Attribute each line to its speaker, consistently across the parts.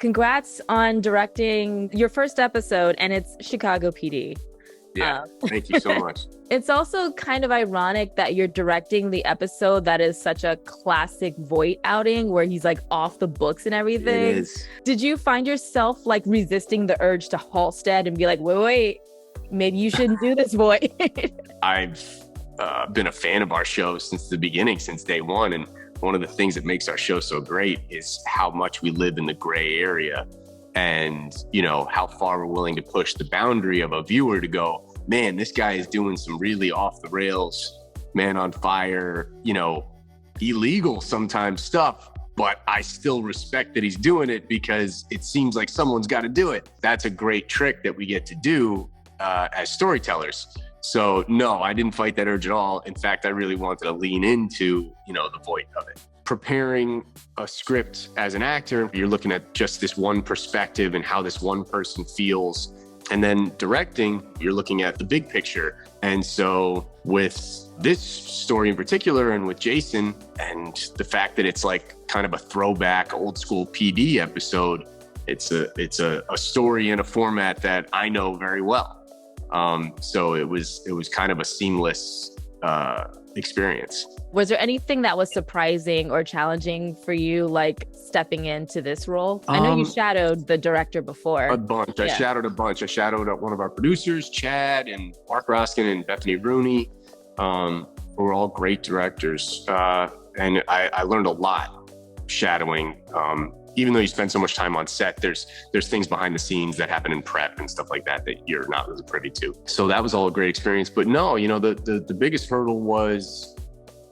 Speaker 1: Congrats on directing your first episode, and it's Chicago PD.
Speaker 2: Yeah, thank you so much.
Speaker 1: It's also kind of ironic that you're directing the episode that is such a classic Voight outing where he's like off the books and everything.
Speaker 2: It is.
Speaker 1: Did you find yourself like resisting the urge to Halstead and be like, wait, maybe you shouldn't do this, Voight?
Speaker 2: I've been a fan of our show since the beginning, since day one. And one of the things that makes our show so great is how much we live in the gray area and, how far we're willing to push the boundary of a viewer to go, man, this guy is doing some really off the rails, man on fire, illegal sometimes stuff, but I still respect that he's doing it because it seems like someone's got to do it. That's a great trick that we get to do as storytellers. So no, I didn't fight that urge at all. In fact, I really wanted to lean into, the void of it. Preparing a script as an actor, you're looking at just this one perspective and how this one person feels. And then directing, you're looking at the big picture. And so with this story in particular, and with Jason, and the fact that it's like kind of a throwback old school PD episode, it's a story in a format that I know very well. So it was kind of a seamless experience.
Speaker 1: Was there anything that was surprising or challenging for you, like stepping into this role? I know you shadowed the director before.
Speaker 2: A bunch. Yeah. I shadowed a bunch. I shadowed one of our producers, Chad, and Mark Roskin and Bethany Rooney, who were all great directors. And I learned a lot shadowing. Even though you spend so much time on set, there's things behind the scenes that happen in prep and stuff like that you're not really privy to. So that was all a great experience. But no, the biggest hurdle was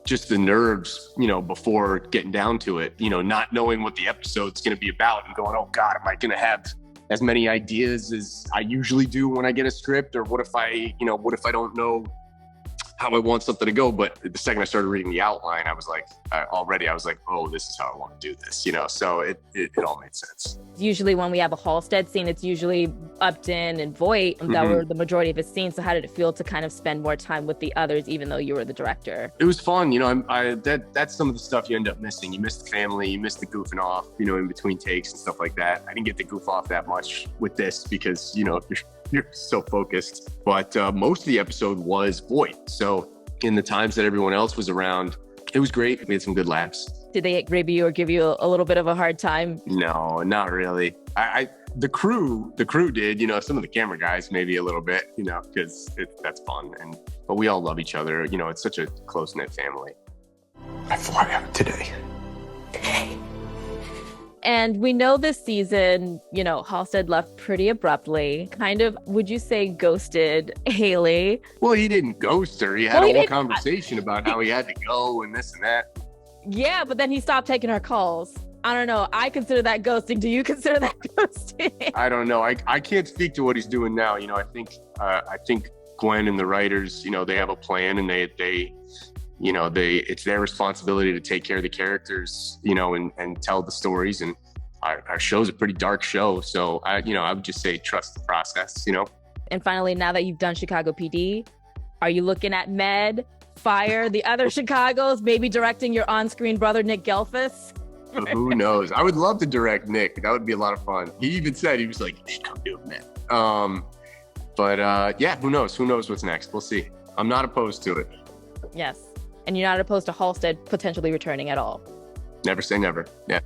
Speaker 2: just the nerves, before getting down to it, not knowing what the episode's going to be about and going, oh God, am I going to have as many ideas as I usually do when I get a script? Or what if I don't know how I want something to go? But the second I started reading the outline, I was like, oh, this is how I want to do this, so it all made sense.
Speaker 1: Usually when we have a Halstead scene, it's usually Upton and Voight that were the majority of his scenes. So how did it feel to kind of spend more time with the others, even though you were the director?
Speaker 2: It was fun. That's some of the stuff you end up missing. You miss the family, you miss the goofing off, in between takes and stuff like that. I didn't get to goof off that much with this because, you're so focused. But most of the episode was Voight. So in the times that everyone else was around, it was great. We had some good laughs.
Speaker 1: Did they rib you or give you a little bit of a hard time?
Speaker 2: No, not really. The crew did, some of the camera guys maybe a little bit, because that's fun. But we all love each other. It's such a close-knit family.
Speaker 3: I fly out today.
Speaker 1: And we know this season, Halstead left pretty abruptly, kind of, would you say, ghosted Haley?
Speaker 2: Well, he didn't ghost her. He had a whole conversation about how he had to go and this and that.
Speaker 1: Yeah, but then he stopped taking her calls. I don't know. I consider that ghosting. Do you consider that ghosting?
Speaker 2: I don't know. I can't speak to what he's doing now. I think Gwen and the writers, they have a plan, and they it's their responsibility to take care of the characters, and tell the stories. And our show's a pretty dark show. So I would just say, trust the process,
Speaker 1: And finally, now that you've done Chicago PD, are you looking at Med, Fire, the other Chicagos, maybe directing your on-screen brother, Nick Gelfus?
Speaker 2: Who knows? I would love to direct Nick. That would be a lot of fun. He even said, he was like, you should come do it, man. Yeah, who knows? Who knows what's next? We'll see. I'm not opposed to it.
Speaker 1: Yes. And you're not opposed to Halstead potentially returning at all?
Speaker 2: Never say never. Yeah.